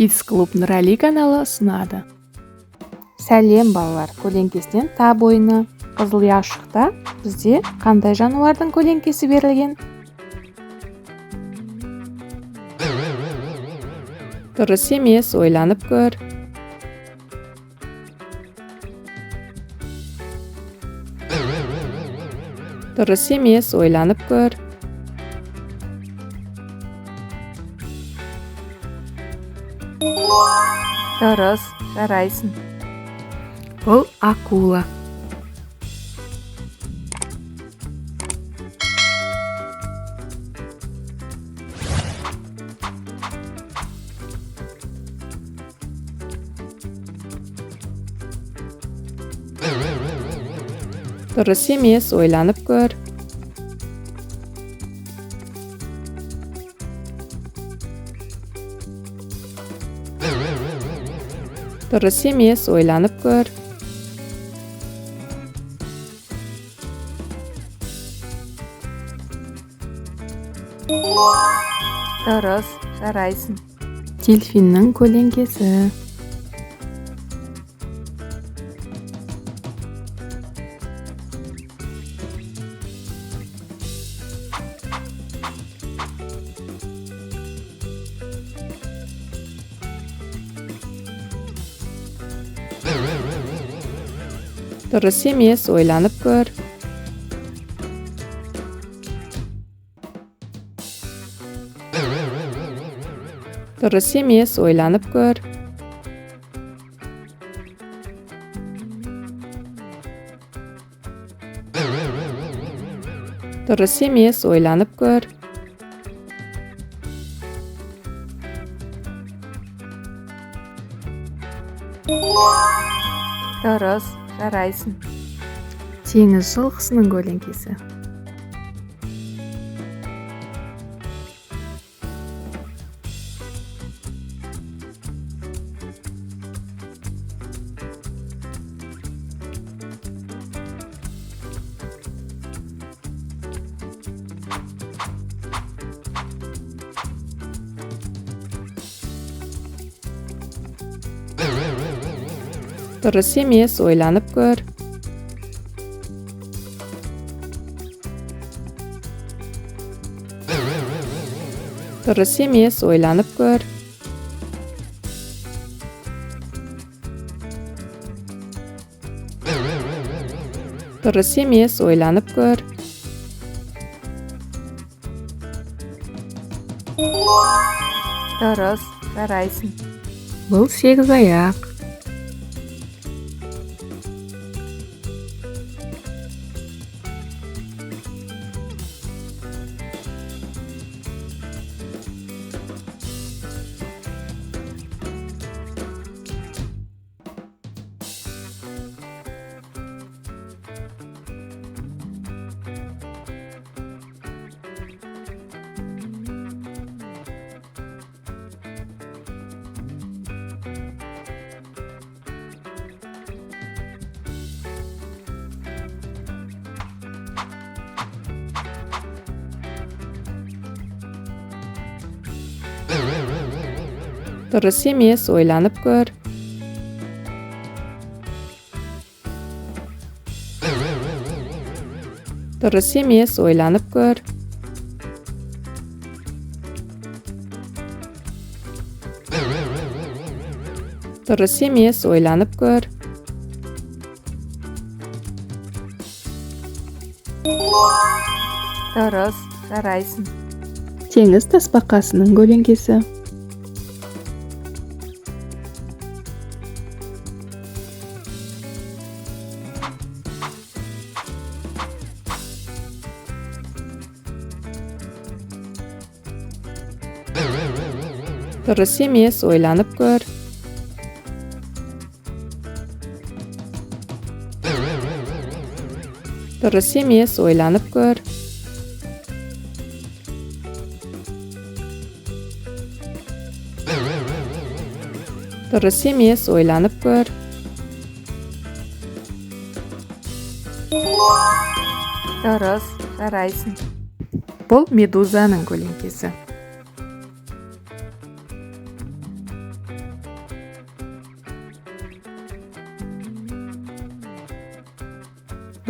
Kids Club Nurali каналы ұсынады. Сәлем балалар, көлеңкесінен тап ойыны. Қызыл яшықта бізде қандай жануардың көлеңкесі берілген? Дұрыс емес, ойланып көр. Дұрыс емес, ойланып көр. Дұрыс, жарайсың. Бұл акула. Дұрыс емес, ойланып көр. Дұрыс емес, ойланып көр. Дұрыс, жарайсың. Дельфиннің көлеңкесі. Дұрыс емес, ойланып көр. Дұрыс емес, ойланып көр. Дұрыс емес, ойланып көр. Дұрыс, жарайсың. Теңіз жылқысының көлеңкесі. Дұрыс емес, ойланып көр. Дұрыс емес, ойланып көр. Дұрыс емес, ойланып көр. Дұрыс, жарайсың. Бұл сегіз аяқ. Дұрыс емес, ойланып көр. Дұрыс емес, ойланып көр. Дұрыс емес, ойланып көр. Дұрыс, жарайсың. Теңіз тасбақасының көлеңкесі. Дұрыс емес, ойланып көр. Дұрыс емес, ойланып көр. Дұрыс емес, ойланып көр. Дұрыс, жарайсың. Бұл медузаның көлеңкесі.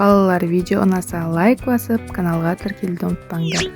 Балалар, видео ұнаса лайк басып, каналға тіркелуді ұмытпаңдар.